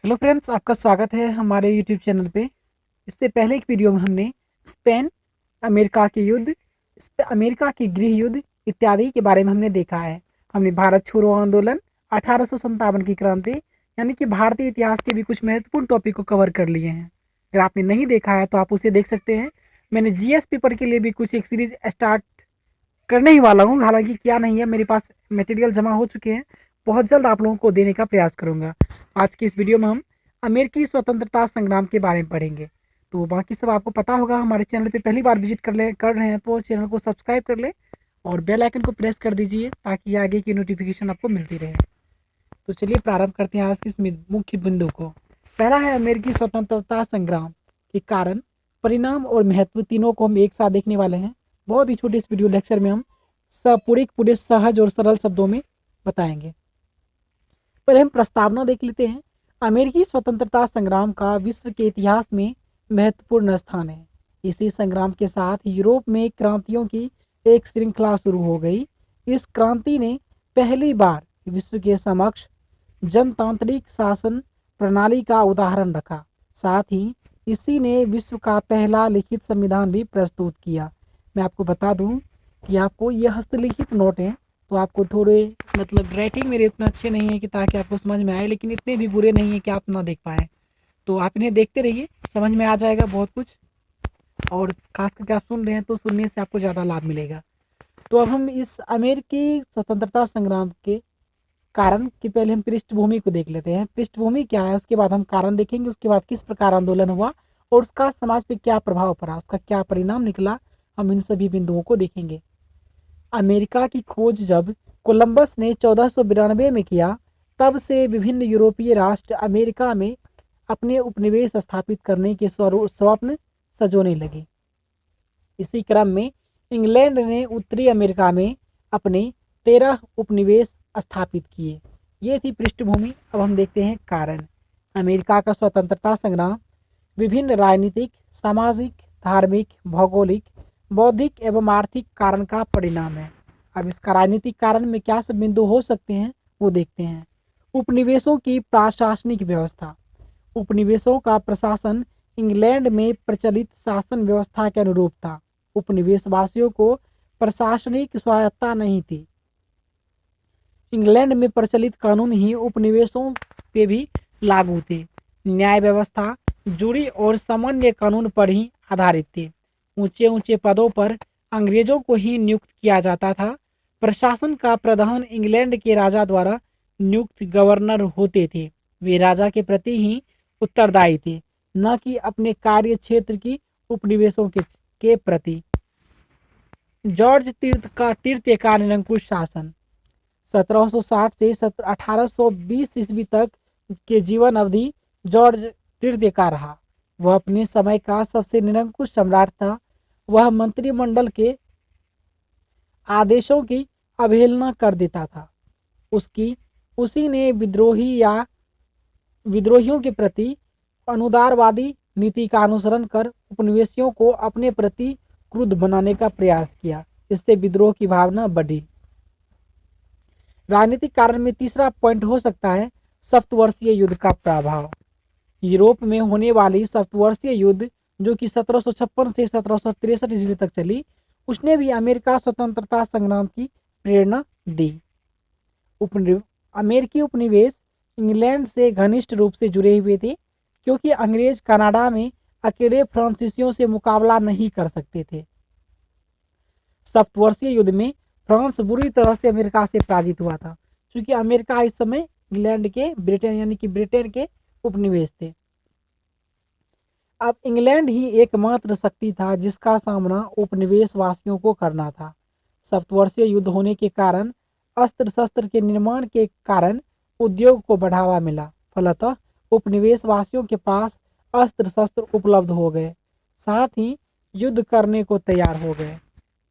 Hello friends, आपका स्वागत है हमारे यूट्यूब चैनल पे। इससे पहले एक वीडियो में हमने स्पेन, अमेरिका के युद्ध, अमेरिका के गृह युद्ध इत्यादि के बारे में हमने देखा है। हमने भारत छोड़ो आंदोलन, 1857 की क्रांति, यानी कि भारतीय इतिहास के भी कुछ महत्वपूर्ण टॉपिक को कवर कर लिए हैं। अगर आपने नहीं देखा है तो आप उसे देख सकते हैं। मैंने जीएस पेपर के लिए भी कुछ एक सीरीज स्टार्ट करने ही वाला हूँ, हालांकि क्या नहीं है, मेरे पास मटेरियल जमा हो चुके हैं। बहुत जल्द आप लोगों को देने का प्रयास करूंगा। आज की इस वीडियो में हम अमेरिकी स्वतंत्रता संग्राम के बारे में पढ़ेंगे। तो बाकी सब आपको पता होगा। हमारे चैनल पे पहली बार विजिट कर रहे हैं तो चैनल को सब्सक्राइब कर ले और बेल आइकन को प्रेस कर दीजिए ताकि आगे की नोटिफिकेशन आपको मिलती रहे। तो चलिए प्रारंभ करते हैं आज की इस मुख्य बिंदु को। पहला है अमेरिकी स्वतंत्रता संग्राम के कारण, परिणाम और महत्व, तीनों को हम एक साथ देखने वाले हैं। बहुत ही छोटे इस वीडियो लेक्चर में हम सब पूरे सहज और सरल शब्दों में बताएंगे। पहले हम प्रस्तावना देख लेते हैं। अमेरिकी स्वतंत्रता संग्राम का विश्व के इतिहास में महत्वपूर्ण स्थान है। इसी संग्राम के साथ यूरोप में क्रांतियों की एक श्रृंखला शुरू हो गई। इस क्रांति ने पहली बार विश्व के समक्ष जनतांत्रिक शासन प्रणाली का उदाहरण रखा। साथ ही इसी ने विश्व का पहला लिखित संविधान भी प्रस्तुत किया। मैं आपको बता दूं कि आपको यह हस्तलिखित नोट हैं, तो आपको थोड़े राइटिंग मेरे उतना अच्छे नहीं है कि ताकि आपको समझ में आए, लेकिन इतने भी बुरे नहीं है कि आप ना देख पाए। तो आप इन्हें देखते रहिए, समझ में आ जाएगा बहुत कुछ। और खास करके आप सुन रहे हैं तो सुनने से आपको ज़्यादा लाभ मिलेगा। तो अब हम इस अमेरिकी स्वतंत्रता संग्राम के कारण की पहले हम पृष्ठभूमि को देख लेते हैं। पृष्ठभूमि क्या है, उसके बाद हम कारण देखेंगे, उसके बाद किस प्रकार आंदोलन हुआ और उसका समाज पे क्या प्रभाव पड़ा, उसका क्या परिणाम निकला, हम इन सभी बिंदुओं को देखेंगे। अमेरिका की खोज जब कोलंबस ने 1492 में किया, तब से विभिन्न यूरोपीय राष्ट्र अमेरिका में अपने उपनिवेश स्थापित करने के स्वप्न सजोने लगे। इसी क्रम में इंग्लैंड ने उत्तरी अमेरिका में अपने 13 उपनिवेश स्थापित किए। ये थी पृष्ठभूमि। अब हम देखते हैं कारण। अमेरिका का स्वतंत्रता संग्राम विभिन्न राजनीतिक, सामाजिक, धार्मिक, भौगोलिक, बौद्धिक एवं आर्थिक कारण का परिणाम है। अब इसका राजनीतिक कारण में क्या सब बिंदु हो सकते हैं वो देखते हैं। उपनिवेशों की प्रशासनिक व्यवस्था। उपनिवेशों का प्रशासन इंग्लैंड में प्रचलित शासन व्यवस्था के अनुरूप था। उपनिवेशवासियों को प्रशासनिक स्वायत्ता नहीं थी। इंग्लैंड में प्रचलित कानून ही उपनिवेशों पे भी लागू थे। न्याय व्यवस्था जुड़ी और सामान्य कानून पर ही आधारित थे। ऊंचे ऊंचे पदों पर अंग्रेजों को ही नियुक्त किया जाता था। प्रशासन का प्रधान इंग्लैंड के राजा द्वारा नियुक्त गवर्नर होते थे। वे राजा के प्रति ही उत्तरदायी थे, न कि अपने कार्य क्षेत्र की उपनिवेशों के प्रति। जॉर्ज तृतीय का निरंकुश शासन 1760 से 1820 ईस्वी तक के जीवन अवधि जॉर्ज तृतीय का रहा। वह अपने समय का सबसे निरंकुश सम्राट था। वह मंत्रिमंडल के आदेशों की अवहेलना कर देता था। उसी ने विद्रोहियों के प्रति अनुदारवादी नीति का अनुसरण कर उपनिवेशियों को अपने प्रति क्रुद्ध बनाने का प्रयास किया। इससे विद्रोह की भावना बढ़ी। राजनीतिक कारण में तीसरा पॉइंट हो सकता है सप्तवर्षीय युद्ध का प्रभाव। यूरोप में होने वाली सप्तवर्षीय युद्ध, जो कि 1756 से 1763 ईस्वी तक चली, उसने भी अमेरिका स्वतंत्रता संग्राम की प्रेरणा दी। अमेरिकी उपनिवेश इंग्लैंड से घनिष्ठ रूप से जुड़े हुए थे, क्योंकि अंग्रेज कनाडा में अकेले फ्रांसीसियों से मुकाबला नहीं कर सकते थे। सप्तवर्षीय युद्ध में फ्रांस बुरी तरह से अमेरिका से पराजित हुआ था, क्योंकि अमेरिका इस समय इंग्लैंड के ब्रिटेन के उपनिवेश थे। अब इंग्लैंड ही एकमात्र शक्ति था जिसका सामना उपनिवेश वासियों को करना था। सप्तवर्षीय युद्ध होने के कारण अस्त्र शस्त्र के निर्माण के कारण उद्योग को बढ़ावा मिला। फलतः उपनिवेश वासियों के पास अस्त्र शस्त्र उपलब्ध हो गए, साथ ही युद्ध करने को तैयार हो गए।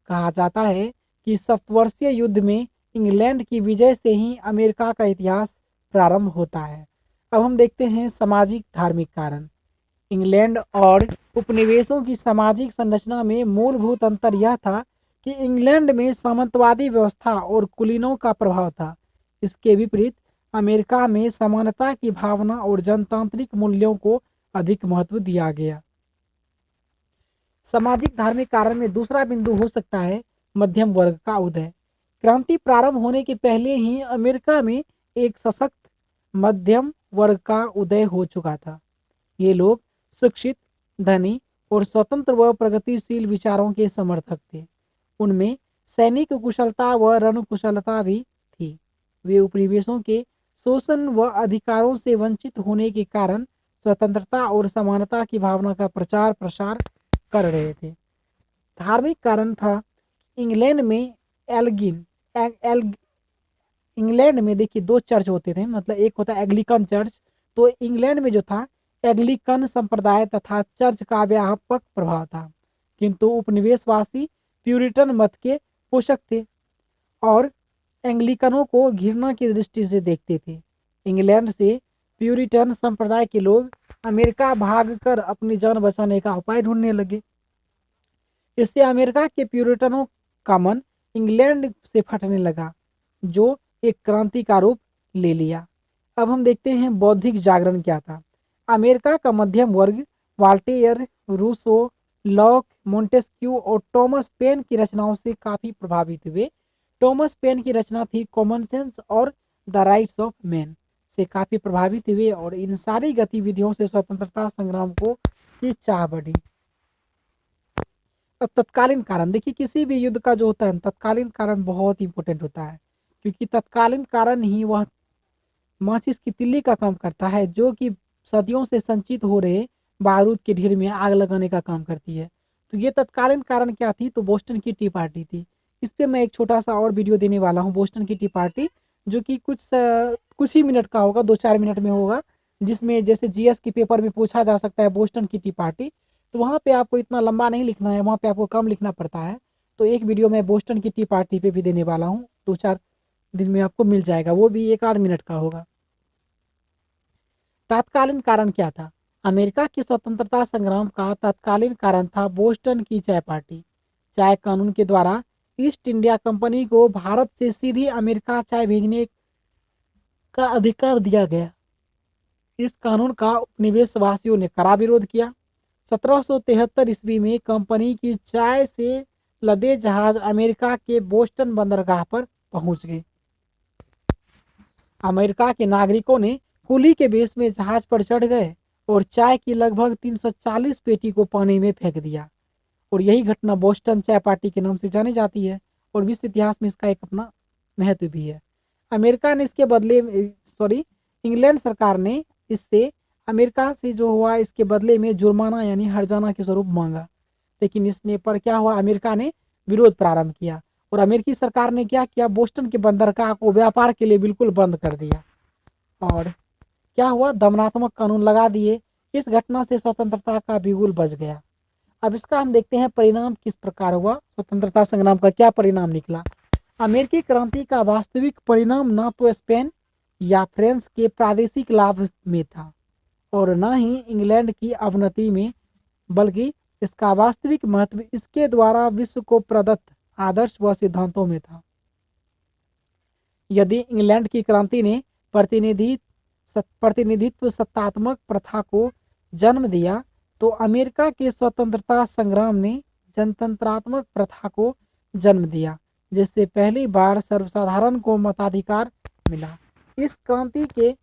कहा जाता है कि सप्तवर्षीय युद्ध में इंग्लैंड की विजय से ही अमेरिका का इतिहास प्रारंभ होता है। अब हम देखते हैं सामाजिक धार्मिक कारण। इंग्लैंड और उपनिवेशों की सामाजिक संरचना में मूलभूत अंतर यह था कि इंग्लैंड में सामंतवादी व्यवस्था और कुलीनों का प्रभाव था। इसके विपरीत अमेरिका में समानता की भावना और जनतांत्रिक मूल्यों को अधिक महत्व दिया गया। सामाजिक धार्मिक कारण में दूसरा बिंदु हो सकता है मध्यम वर्ग का उदय। क्रांति प्रारंभ होने के पहले ही अमेरिका में एक सशक्त मध्यम वर्ग का उदय हो चुका था। ये लोग शिक्षित, धनी और स्वतंत्र व प्रगतिशील विचारों के समर्थक थे। उनमें सैनिक कुशलता व रणकुशलता भी थी। वे उपनिवेशों के शोषण व अधिकारों से वंचित होने के कारण स्वतंत्रता और समानता की भावना का प्रचार प्रसार कर रहे थे। धार्मिक कारण था इंग्लैंड में एल्गिन एग, एल, इंग्लैंड में देखिए दो चर्च होते थे, मतलब एक होता है एंग्लिकन चर्च। तो इंग्लैंड में जो था एंग्लिकन संप्रदाय तथा चर्च का व्यापक प्रभाव था, किंतु उपनिवेशवासी प्यूरिटन मत के पोषक थे और एंग्लिकनों को घृणा की दृष्टि से देखते थे। इंग्लैंड से प्यूरिटन संप्रदाय के लोग अमेरिका भागकर अपनी जान बचाने का उपाय ढूंढने लगे। इससे अमेरिका के प्यूरिटनों का मन इंग्लैंड से फटने लगा, जो एक क्रांति का रूप ले लिया। अब हम देखते हैं बौद्धिक जागरण क्या था। अमेरिका का मध्यम वर्ग वाल्टेयर, रूसो, लॉक, मोंटेस्क्यू और टॉमस पेन की रचनाओं से काफी प्रभावित हुए। टॉमस पेन की रचना थी कॉमन सेंस और द राइट्स ऑफ मैन से काफी प्रभावित हुए और इन सारी गतिविधियों से स्वतंत्रता संग्राम को की चाह बढ़ी। अब तत्कालीन कारण देखिए, किसी भी युद्ध का जो होता है तत्कालीन कारण बहुत इंपॉर्टेंट होता है, क्योंकि तत्कालीन कारण ही वह माचिस की तिल्ली का काम करता है, जो कि सदियों से संचित हो रहे बारूद के ढेर में आग लगाने का काम करती है। तो ये तत्कालीन कारण क्या थी, तो बोस्टन की टी पार्टी थी। इस पे मैं एक छोटा सा और वीडियो देने वाला हूँ, बोस्टन की टी पार्टी, जो कि कुछ ही मिनट का होगा, 2-4 मिनट में होगा, जिसमें जैसे जीएस के पेपर में पूछा जा सकता है बोस्टन की टी पार्टी, तो वहाँ पे आपको इतना लंबा नहीं लिखना है, वहाँ पे आपको कम लिखना पड़ता है। तो एक वीडियो मैं बोस्टन की टी पार्टी पे भी देने वाला हूँ, 2-4 दिन में आपको मिल जाएगा, वो भी 1-8 मिनट का होगा। तत्कालीन कारण क्या था? अमेरिका की स्वतंत्रता संग्राम का तत्कालीन कारण था बोस्टन की चाय पार्टी। चाय कानून के द्वारा ईस्ट इंडिया कंपनी को भारत से सीधी अमेरिका चाय भेजने का अधिकार दिया गया। इस कानून का उपनिवेशवासियों ने कड़ा विरोध किया। 1773 ईस्वी में कंपनी की चाय से लदे जहाज अमेरिका के बोस्टन बंदरगाह पर पहुंच गए। अमेरिका के नागरिकों ने कुली के बेस में जहाज पर चढ़ गए और चाय की लगभग 340 पेटी को पानी में फेंक दिया। और यही घटना बोस्टन चाय पार्टी के नाम से जानी जाती है और विश्व इतिहास में इसका एक अपना महत्व भी है। अमेरिका ने इसके बदले इंग्लैंड सरकार ने इससे अमेरिका से जो हुआ इसके बदले में जुर्माना यानी हर्जाना के स्वरूप मांगा, लेकिन इसने पर क्या हुआ, अमेरिका ने विरोध प्रारंभ किया और अमेरिकी सरकार ने क्या किया, बोस्टन के बंदरगाह को व्यापार के लिए बिल्कुल बंद कर दिया और क्या हुआ, दमनात्मक कानून लगा दिए। इस घटना से स्वतंत्रता का बिगुल बज गया। अब इसका हम देखते हैं परिणाम किस प्रकार हुआ, स्वतंत्रता संग्राम का क्या परिणाम निकला। अमेरिकी क्रांति का वास्तविक परिणाम न तो स्पेन या फ्रांस के प्रादेशिक लाभ में था और न ही इंग्लैंड की अवनति में, बल्कि इसका वास्तविक महत्व इसके द्वारा विश्व को प्रदत्त आदर्श व सिद्धांतों में था। यदि इंग्लैंड की क्रांति ने प्रतिनिधित्व सत्तात्मक प्रथा को जन्म दिया, तो अमेरिका के स्वतंत्रता संग्राम ने जनतंत्रात्मक प्रथा को जन्म दिया, जिससे पहली बार सर्वसाधारण को मताधिकार मिला। इस क्रांति के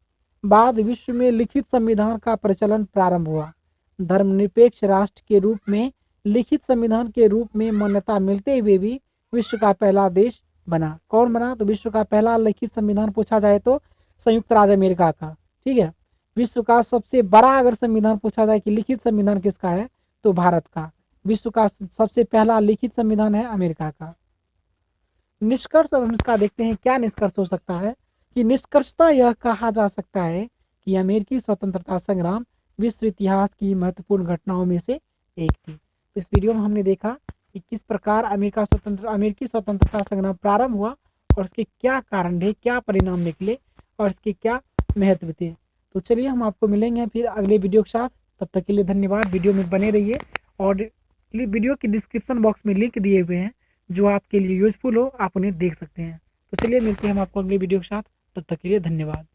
बाद विश्व में लिखित संविधान का प्रचलन प्रारंभ हुआ। धर्मनिरपेक्ष राष्ट्र के रूप में लिखित संविधान के रूप में मान्यता मिलते हुए भी विश्व का पहला देश बना। कौन बना, तो विश्व का पहला लिखित संविधान पूछा जाए तो संयुक्त राज्य अमेरिका का। ठीक है, विश्व का सबसे बड़ा अगर संविधान पूछा जाए कि लिखित संविधान किसका है, तो भारत का। विश्व का सबसे पहला लिखित संविधान है अमेरिका का। निष्कर्ष अब हम इसका देखते हैं, क्या निष्कर्ष हो सकता है, कि निष्कर्षतः यह कहा जा सकता है कि अमेरिकी स्वतंत्रता संग्राम विश्व इतिहास की महत्वपूर्ण घटनाओं में से एक थी। तो इस वीडियो में हमने देखा कि किस प्रकार अमेरिकी स्वतंत्रता संग्राम प्रारंभ हुआ और उसके क्या कारण रहे, क्या परिणाम निकले और इसके क्या महत्व थे। तो चलिए हम आपको मिलेंगे फिर अगले वीडियो के साथ। तब तक के लिए धन्यवाद। वीडियो में बने रहिए और वीडियो के डिस्क्रिप्शन बॉक्स में लिंक दिए हुए हैं, जो आपके लिए यूजफुल हो, आप उन्हें देख सकते हैं। तो चलिए मिलते हैं हम आपको अगले वीडियो के साथ। तब तक के लिए धन्यवाद।